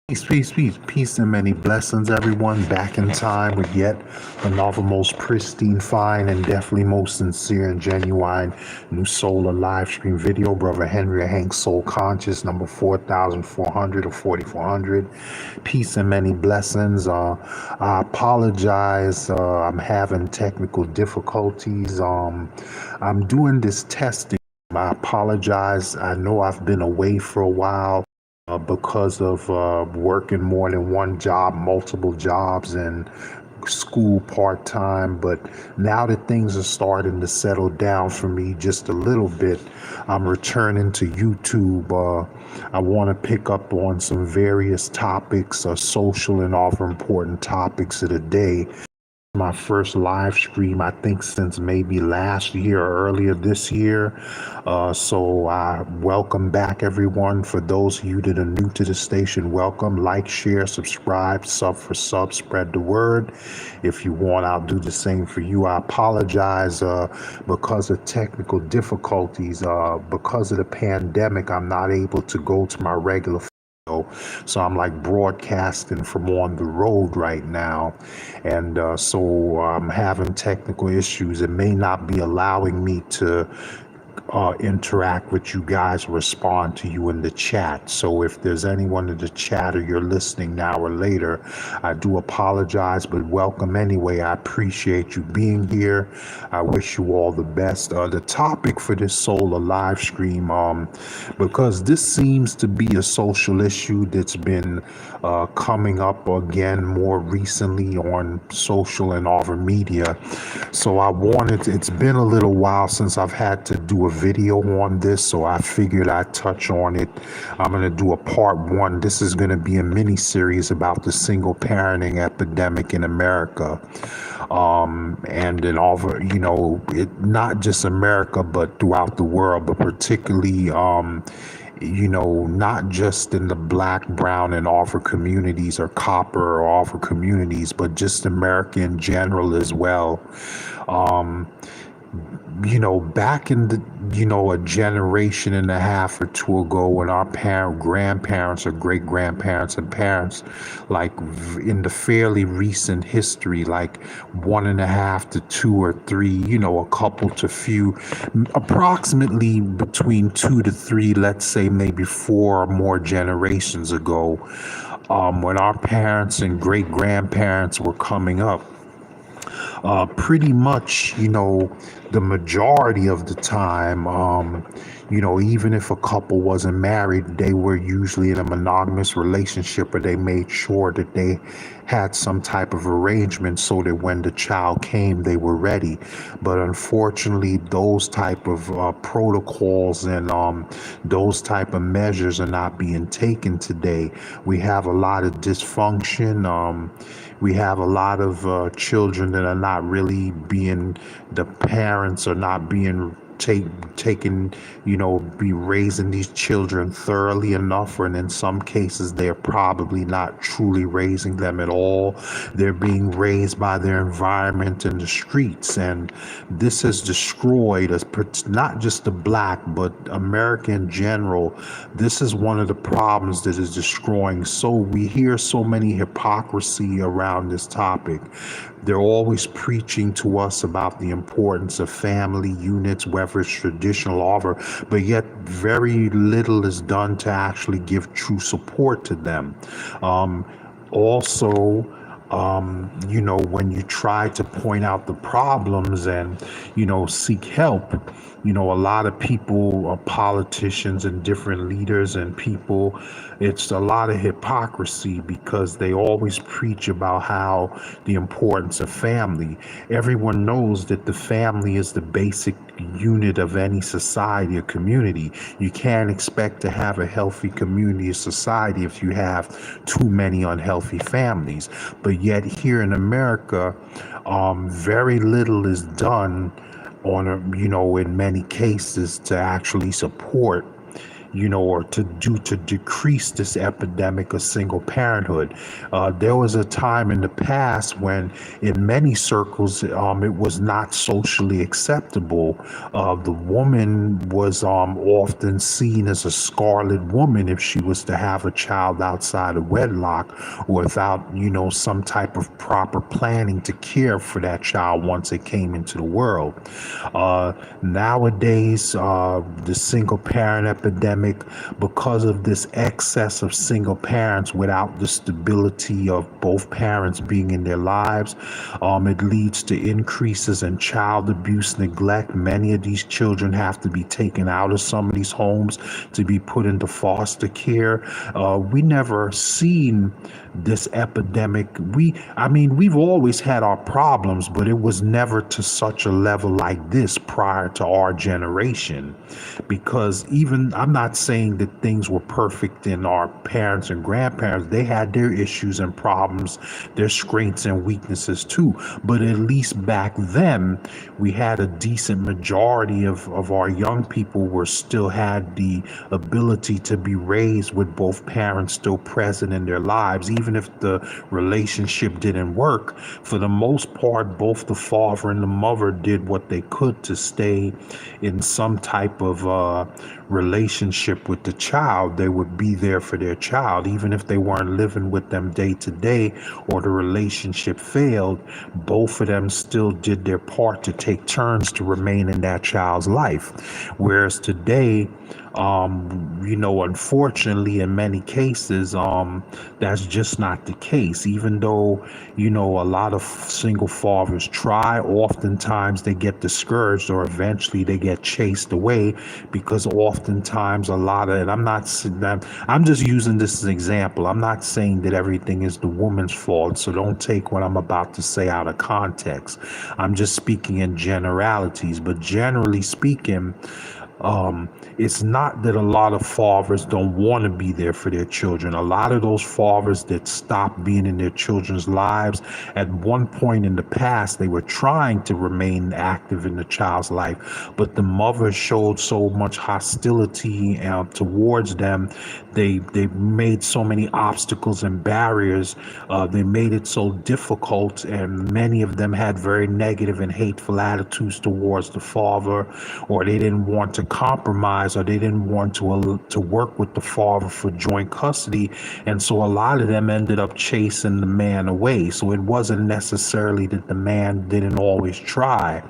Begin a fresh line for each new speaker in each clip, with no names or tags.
Peace, and many blessings, everyone. Back in time with yet another most pristine, fine, and definitely most sincere and genuine new solar live stream video. Brother Henry Hank Soul Conscious, number 4400 or 4400. Peace and many blessings. I apologize. I'm having technical difficulties. I'm doing this testing. I apologize. I know I've been away for a while because of working more than one job, multiple jobs, and school part-time. But now that things are starting to settle down for me just a little bit, I'm returning to YouTube. I want to pick up on some various topics, social and other important topics of the day. My first live stream, I think, since maybe last year or earlier this year. So I welcome back everyone. For those of you that are new to the station, welcome. Like, share, subscribe, sub for sub, spread the word. If you want, I'll do the same for you. I apologize because of technical difficulties. Because of the pandemic, I'm not able to go to my regular. So I'm like broadcasting from on the road right now. And so I'm having technical issues. It may not be allowing me to interact with you guys, respond to you in the chat. So if there's anyone in the chat or you're listening now or later, I do apologize, but welcome anyway. I appreciate you being here. I wish you all the best. The topic for this solar live stream, because this seems to be a social issue that's been coming up again more recently on social and other media. So it's been a little while since I've had to do a video on this, so I figured I'd touch on it. I'm going to do a part one. This is going to be a mini series about the single parenting epidemic in America. And in all, not just America, but throughout the world, but particularly, not just in the black, brown, and offer communities or copper or offer communities, but just America in general as well. Back in a generation and a half or two ago, when our grandparents or great grandparents and parents, like in the fairly recent history, like 1.5 to 2 or 3, a couple to few, approximately between 2 to 3, let's say maybe 4 or more generations ago, when our parents and great grandparents were coming up, pretty much, the majority of the time, even if a couple wasn't married, they were usually in a monogamous relationship, or they made sure that they had some type of arrangement so that when the child came, they were ready. But unfortunately, those type of protocols and those type of measures are not being taken today. We have a lot of dysfunction. We have a lot of children that are not really being, the parents are not being taken, be raising these children thoroughly enough, and in some cases they're probably not truly raising them at all. They're being raised by their environment in the streets, and this has destroyed us, not just the black, but America in general. This is one of the problems that is destroying. So we hear so many hypocrisy around this topic. They're always preaching to us about the importance of family units, whether it's traditional or, but yet very little is done to actually give true support to them. Also, when you try to point out the problems and, seek help, a lot of people, politicians and different leaders and people, it's a lot of hypocrisy, because they always preach about how the importance of family. Everyone knows that the family is the basic unit of any society or community. You can't expect to have a healthy community or society if you have too many unhealthy families. But yet here in America, very little is done on in many cases to actually support or to decrease this epidemic of single parenthood. There was a time in the past when, in many circles, it was not socially acceptable. The woman was often seen as a scarlet woman if she was to have a child outside of wedlock or without, some type of proper planning to care for that child once it came into the world. Nowadays, the single parent epidemic, because of this excess of single parents without the stability of both parents being in their lives, it leads to increases in child abuse, neglect. Many of these children have to be taken out of some of these homes to be put into foster care. We never seen this epidemic. We've always had our problems, but it was never to such a level like this prior to our generation. Because even, I'm not saying that things were perfect in our parents and grandparents. They had their issues and problems, their strengths and weaknesses too. But at least back then, we had a decent majority of our young people were still had the ability to be raised with both parents still present in their lives. Even if the relationship didn't work, for the most part, both the father and the mother did what they could to stay in some type of relationship with the child. They would be there for their child, even if they weren't living with them day to day or the relationship failed. Both of them still did their part to take turns to remain in that child's life. Whereas today, unfortunately, in many cases, that's just not the case. Even though, a lot of single fathers try, oftentimes they get discouraged or eventually they get chased away because oftentimes a lot of it, I'm just using this as an example. I'm not saying that everything is the woman's fault, so don't take what I'm about to say out of context. I'm just speaking in generalities, but generally speaking, it's not that a lot of fathers don't want to be there for their children. A lot of those fathers that stopped being in their children's lives, at one point in the past, they were trying to remain active in the child's life, but the mother showed so much hostility towards them. They made so many obstacles and barriers. They made it so difficult, and many of them had very negative and hateful attitudes towards the father, or they didn't want to compromise, or they didn't want to work with the father for joint custody. And so a lot of them ended up chasing the man away. So it wasn't necessarily that the man didn't always try.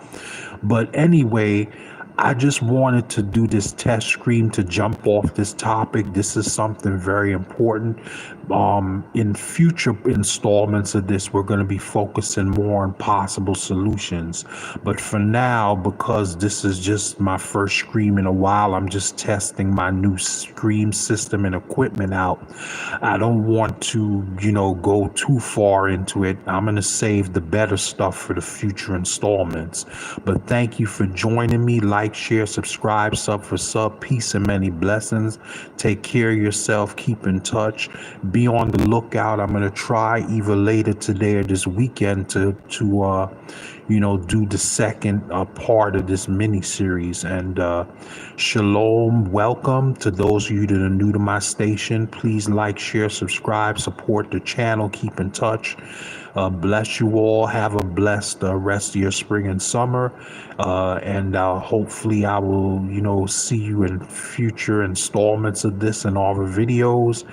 But anyway, I just wanted to do this test stream to jump off this topic. This is something very important. In future installments of this, we're going to be focusing more on possible solutions. But for now, because this is just my first stream in a while, I'm just testing my new stream system and equipment out. I don't want to, go too far into it. I'm going to save the better stuff for the future installments. But thank you for joining me. Like, share, subscribe, sub for sub. Peace and many blessings. Take care of yourself. Keep in touch. Be on the lookout. I'm going to try either later today or this weekend to do the second part of this mini series. And shalom, welcome to those of you that are new to my station. Please like, share, subscribe, support the channel. Keep in touch. Bless you all. Have a blessed rest of your spring and summer. And hopefully I will, see you in future installments of this and all the videos.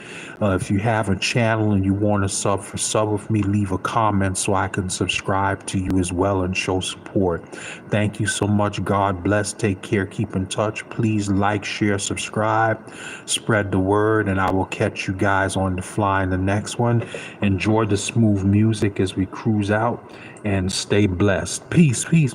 If you have a channel and you want to sub with me, leave a comment so I can subscribe to you as well and show support. Thank you so much. God bless. Take care. Keep in touch. Please like, share, subscribe, spread the word, and I will catch you guys on the fly in the next one. Enjoy the smooth music as we cruise out, and stay blessed. Peace, peace.